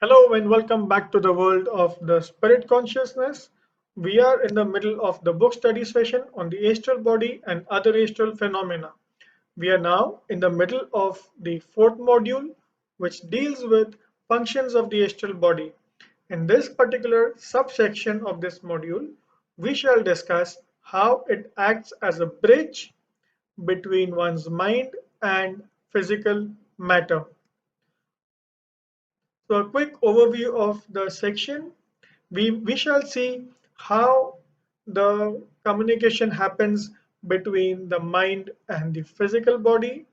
Hello and welcome back to the world of the spirit consciousness. We are in the middle of the book study session on the astral body and other astral phenomena. We are now in the middle of the fourth module, which deals with functions of the astral body. In this particular subsection of this module, we shall discuss how it acts as a bridge between one's mind and physical matter. So a quick overview of the section. We shall see how the communication happens between the mind and the physical body.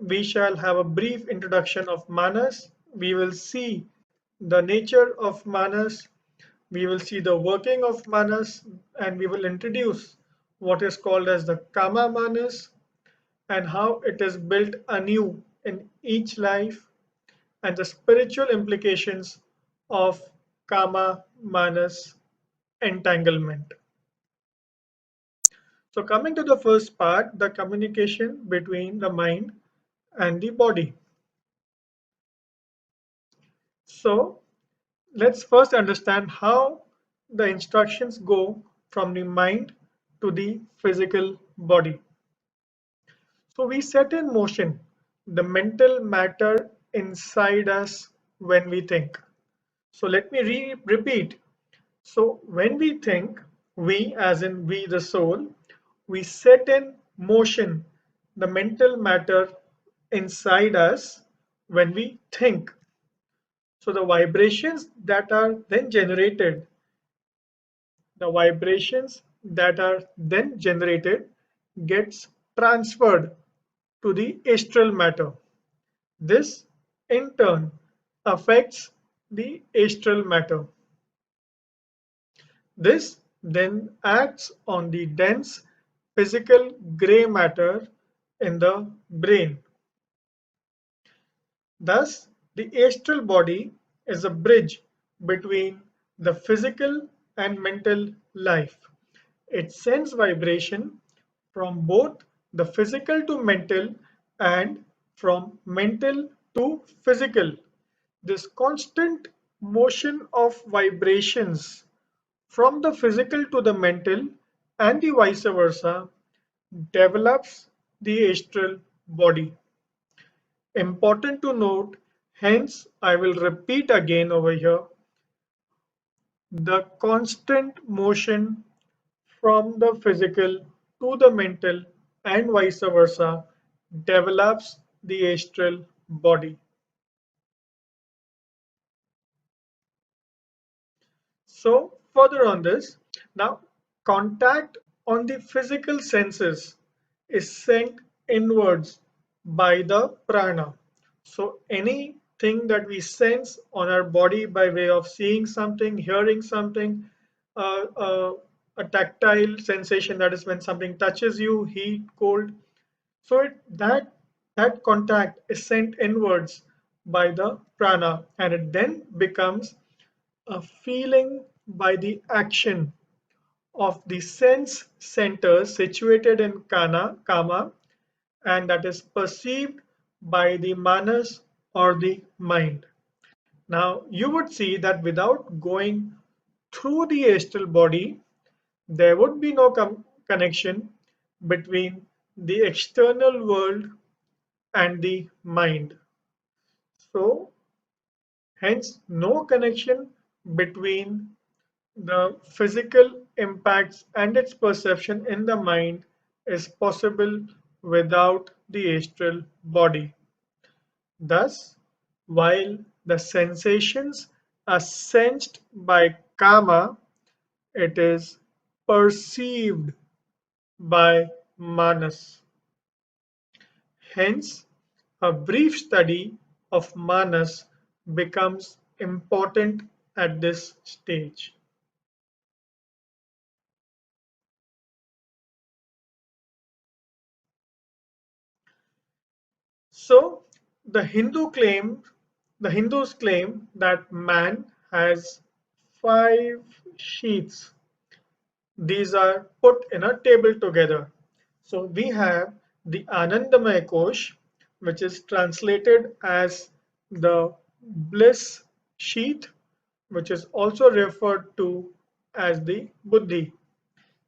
We shall have a brief introduction of Manus. We will see the nature of Manus. We will see the working of Manus, and we will introduce what is called as the Kama Manus and how it is built anew in each life, and the spiritual implications of Kama Manas entanglement. So, coming to the first part, the communication between the mind and the body. So, let's first understand how the instructions go from the mind to the physical body. So, we set in motion the mental matter inside us when we think. So, let me repeat. So when we think, we as in we the soul, we set in motion the mental matter inside us when we think. So the vibrations that are then generated, the vibrations that are then generated gets transferred to the astral matter. This in turn affects the astral matter. This then acts on the dense physical gray matter in the brain. Thus, the astral body is a bridge between the physical and mental life. It sends vibration from both the physical to mental and from mental to physical. This constant motion of vibrations from the physical to the mental and the vice versa develops the astral body. Important to note, hence I will repeat again over here, the constant motion from the physical to the mental and vice versa develops the astral body. So further on this, now contact on the physical senses is sent inwards by the prana. So anything that we sense on our body by way of seeing something, hearing something, uh, uh, a tactile sensation, that is when something touches you, heat, cold. So that contact is sent inwards by the prana, and it then becomes a feeling by the action of the sense centers situated in kama, and that is perceived by the manas or the mind. Now, you would see that without going through the astral body, there would be no connection between the external world and the mind. So, hence, no connection between the physical impacts and its perception in the mind is possible without the astral body. Thus, while the sensations are sensed by kama, it is perceived by manas. Hence, a brief study of manas becomes important at this stage. So the Hindus claim that man has five sheaths. These are put in a table together. So we have the Anandamaya Kosh, which is translated as the bliss sheath, which is also referred to as the buddhi.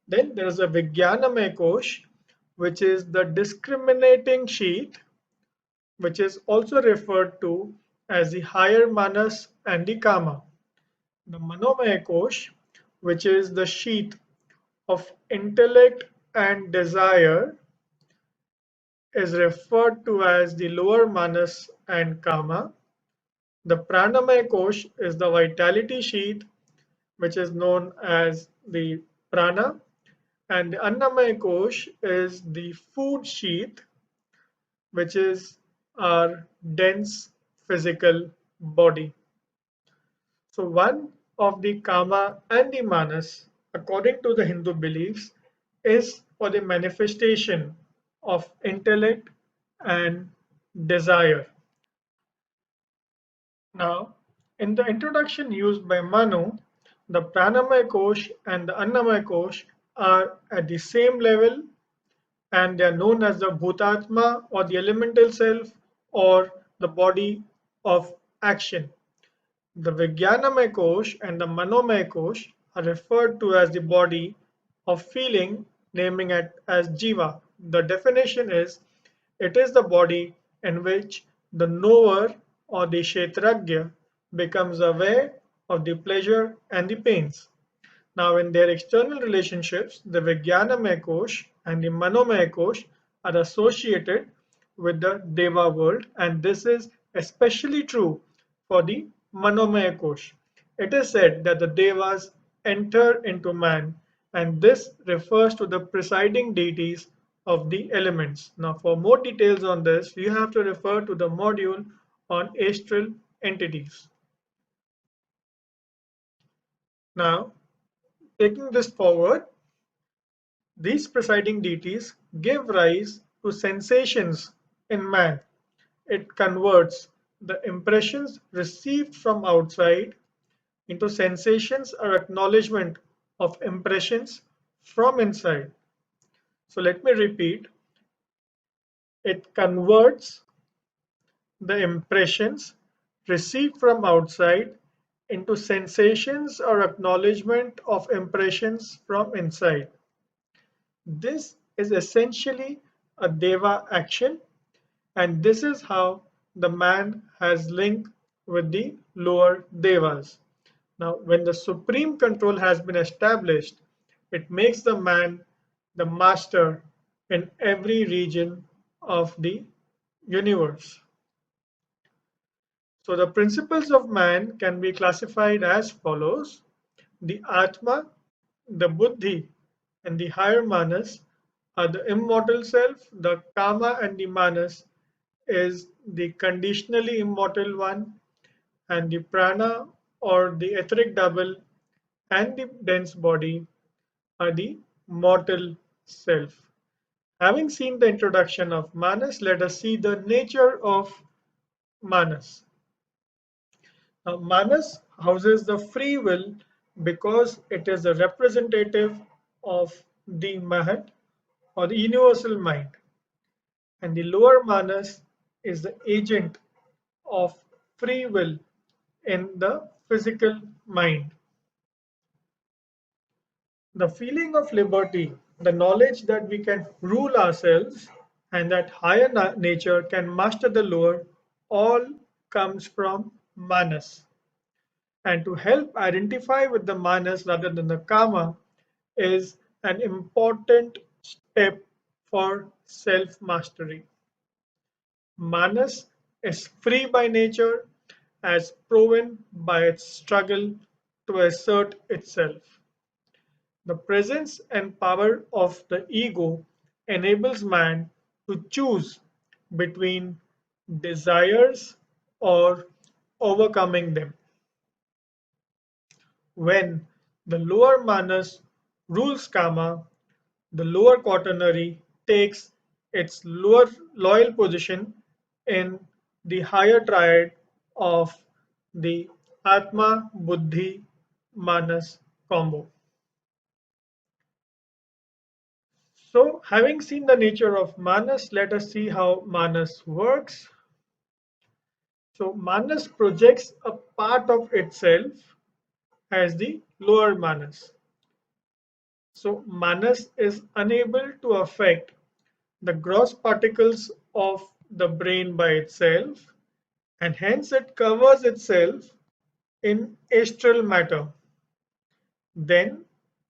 Then there is a Vijnanamaya kosh, which is the discriminating sheath, which is also referred to as the higher manas and the kama. The Manomaya kosh, which is the sheath of intellect and desire, is referred to as the lower manas and kama. The Pranamaya kosh is the vitality sheath, which is known as the prana, and the Annamaya kosh is the food sheath, which is our dense physical body. So one of the kama and the manas, according to the Hindu beliefs, is for the manifestation of intellect and desire. Now, in the introduction used by Manu, the Pranamaya Kosh and the Annamaya Kosh are at the same level and they are known as the Bhutatma or the elemental self or the body of action. The Vijnanamaya Kosh and the Manomaya Kosh are referred to as the body of feeling, naming it as Jiva. The definition is it is the body in which the knower or the Kshetrajna becomes aware of the pleasure and the pains. Now, in their external relationships, the Vijnanamaya Kosh and the Manomaya Kosh are associated with the Deva world, and this is especially true for the Manomaya Kosh. It is said that the Devas enter into man, and this refers to the presiding deities of the elements. Now, for more details on this, you have to refer to the module on astral entities. Now, taking this forward, these presiding deities give rise to sensations in man. It converts the impressions received from outside into sensations or acknowledgement of impressions from inside. So let me repeat. It converts the impressions received from outside into sensations or acknowledgement of impressions from inside. This is essentially a Deva action, and this is how the man has link with the lower Devas. Now, when the supreme control has been established, it makes the man the master in every region of the universe. So the principles of man can be classified as follows. The Atma, the Buddhi, and the higher Manas are the immortal self. The Kama and the Manas is the conditionally immortal one, and the Prana or the etheric double and the dense body are the mortal self. Having seen the introduction of Manas, let us see the nature of Manas. Now, Manas houses the free will because it is a representative of the Mahat or the universal mind, and the lower Manas is the agent of free will in the physical mind. The feeling of liberty, the knowledge that we can rule ourselves and that higher nature can master the lower, all comes from Manas. And to help identify with the Manas rather than the Kama is an important step for self mastery. Manas is free by nature as proven by its struggle to assert itself. The presence and power of the ego enables man to choose between desires or overcoming them. When the lower manas rules kama, the lower quaternary takes its lower loyal position in the higher triad of the Atma Buddhi Manas combo. So, having seen the nature of Manas, let us see how Manas works. So Manus projects a part of itself as the lower Manus. So Manus is unable to affect the gross particles of the brain by itself, and hence it covers itself in astral matter. Then,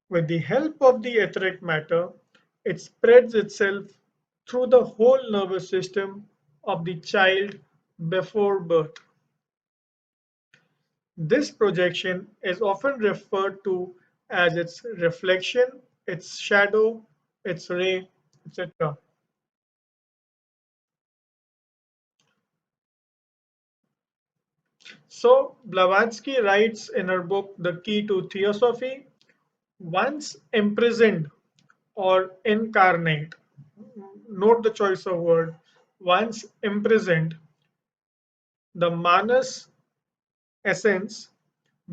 with the help of the etheric matter, it spreads itself through the whole nervous system of the child before birth. This projection is often referred to as its reflection, its shadow, its ray, etc. So, Blavatsky writes in her book The Key to Theosophy, once imprisoned or incarnate, note the choice of word, once imprisoned, the Manas essence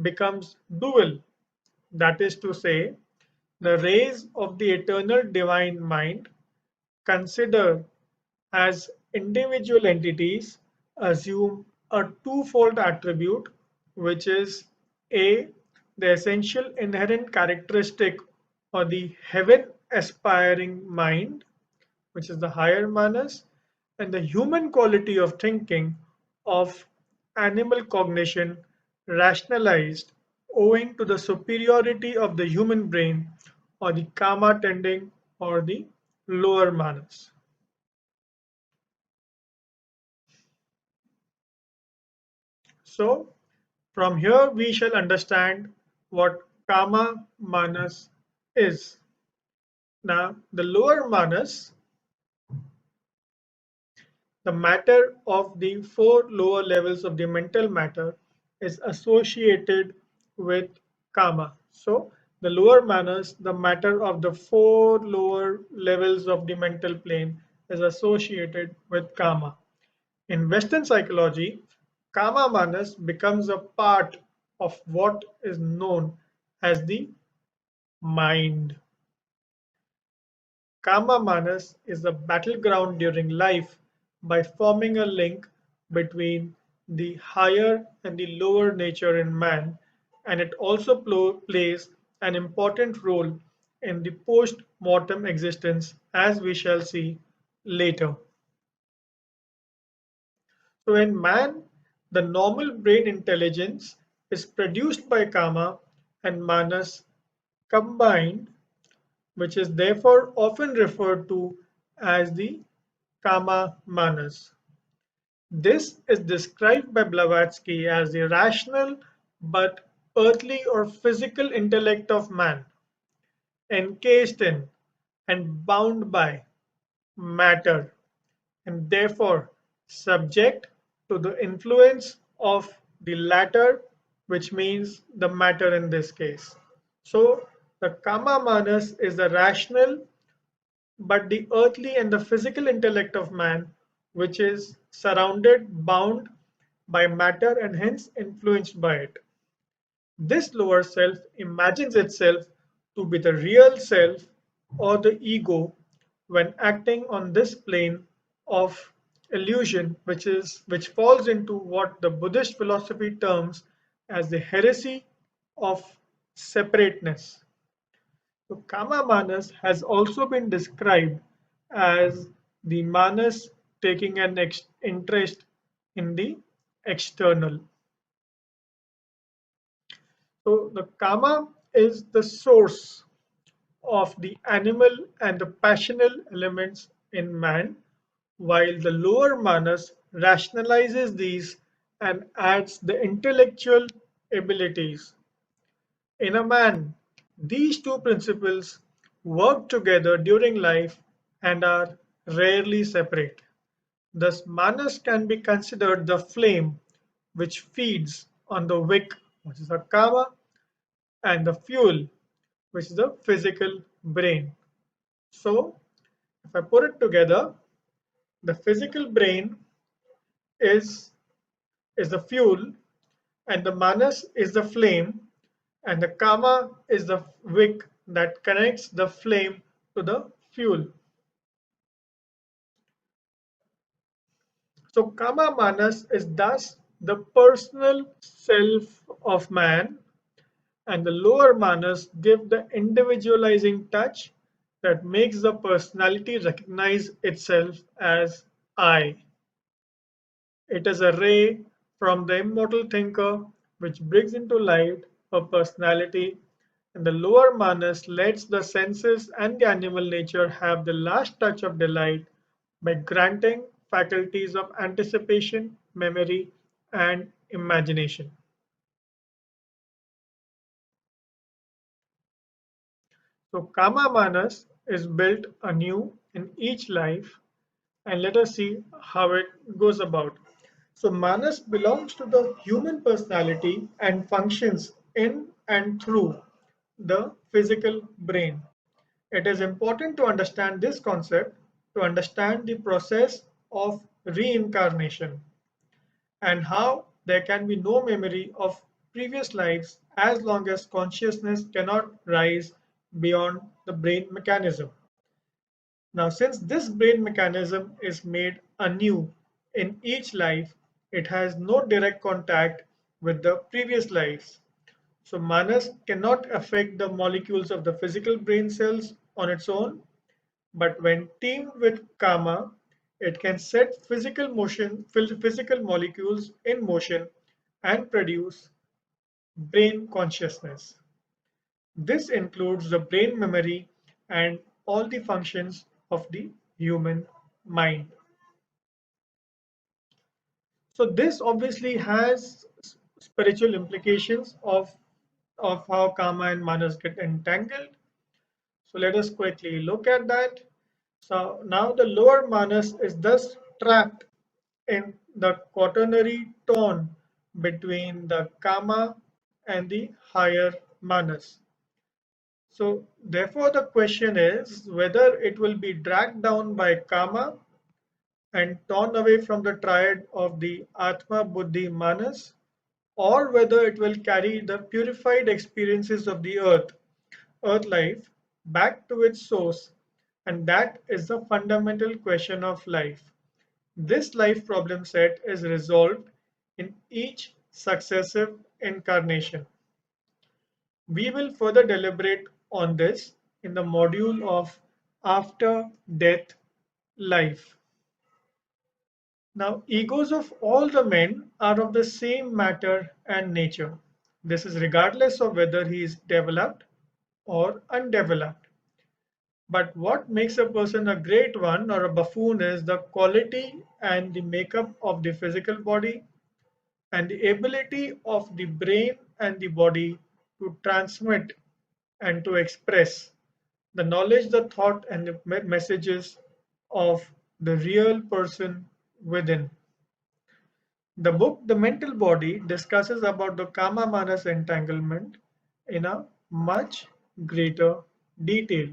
becomes dual, that is to say, the rays of the eternal divine mind, considered as individual entities, assume a twofold attribute, which is A, the essential inherent characteristic or the heaven aspiring mind, which is the higher manas, and the human quality of thinking of animal cognition rationalized owing to the superiority of the human brain or the kama tending or the lower manas. So from here we shall understand what kama manas is. Now the lower manas, the matter of the four lower levels of the mental matter, is associated with kama. So the lower manas, the matter of the four lower levels of the mental plane, is associated with kama. In Western psychology, kama manas becomes a part of what is known as the mind. Kama Manas is the battleground during life by forming a link between the higher and the lower nature in man, and it also plays an important role in the post mortem existence, as we shall see later. So, in man, the normal brain intelligence is produced by Kama and Manas combined, which is therefore often referred to as the Kama Manas. This is described by Blavatsky as the rational but earthly or physical intellect of man, encased in and bound by matter, and therefore subject to the influence of the latter, which means the matter in this case. So, the Kama Manas is the rational but the earthly and the physical intellect of man, which is surrounded, bound by matter, and hence influenced by it. This lower self imagines itself to be the real self or the ego when acting on this plane of illusion, which falls into what the Buddhist philosophy terms as the heresy of separateness. So Kama Manas has also been described as the Manas taking an interest in the external. So the Kama is the source of the animal and the passional elements in man, while the lower Manas rationalizes these and adds the intellectual abilities. In a man, these two principles work together during life and are rarely separate. Thus, Manas can be considered the flame which feeds on the wick, which is the kama, and the fuel, which is the physical brain. So, if I put it together, the physical brain is, is the fuel, and the Manas is the flame, and the kama is the wick that connects the flame to the fuel. So kama manas is thus the personal self of man, and the lower Manus give the individualizing touch that makes the personality recognize itself as I. It is a ray from the immortal thinker which brings into light a personality, and the lower Manus lets the senses and the animal nature have the last touch of delight by granting faculties of anticipation, memory, and imagination. So Kama Manas is built anew in each life, and let us see how it goes about. So Manas belongs to the human personality and functions in and through the physical brain. It is important to understand this concept to understand the process of reincarnation and how there can be no memory of previous lives as long as consciousness cannot rise beyond the brain mechanism. Now, since this brain mechanism is made anew in each life, it has no direct contact with the previous lives. So, Manas cannot affect the molecules of the physical brain cells on its own, but when teamed with Kama, it can set physical molecules in motion and produce brain consciousness. This includes the brain memory and all the functions of the human mind. So this obviously has spiritual implications of how karma and manas get entangled. So let us quickly look at that. So now the lower manas is thus trapped in the quaternary tone between the kama and the higher manas. So therefore the question is whether it will be dragged down by kama and torn away from the triad of the Atma, Buddhi, Manas, or whether it will carry the purified experiences of the earth life, back to its source. And that is the fundamental question of life. This life problem set is resolved in each successive incarnation. We will further deliberate on this in the module of After Death Life. Now, egos of all the men are of the same matter and nature. This is regardless of whether he is developed or undeveloped. But what makes a person a great one or a buffoon is the quality and the makeup of the physical body and the ability of the brain and the body to transmit and to express the knowledge, the thought, and the messages of the real person within. The book The Mental Body discusses about the Kama Manas entanglement in a much greater detail.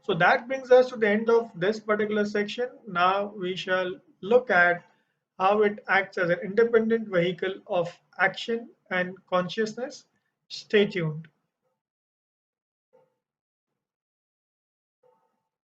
So that brings us to the end of this particular section. Now we shall look at how it acts as an independent vehicle of action and consciousness. Stay tuned.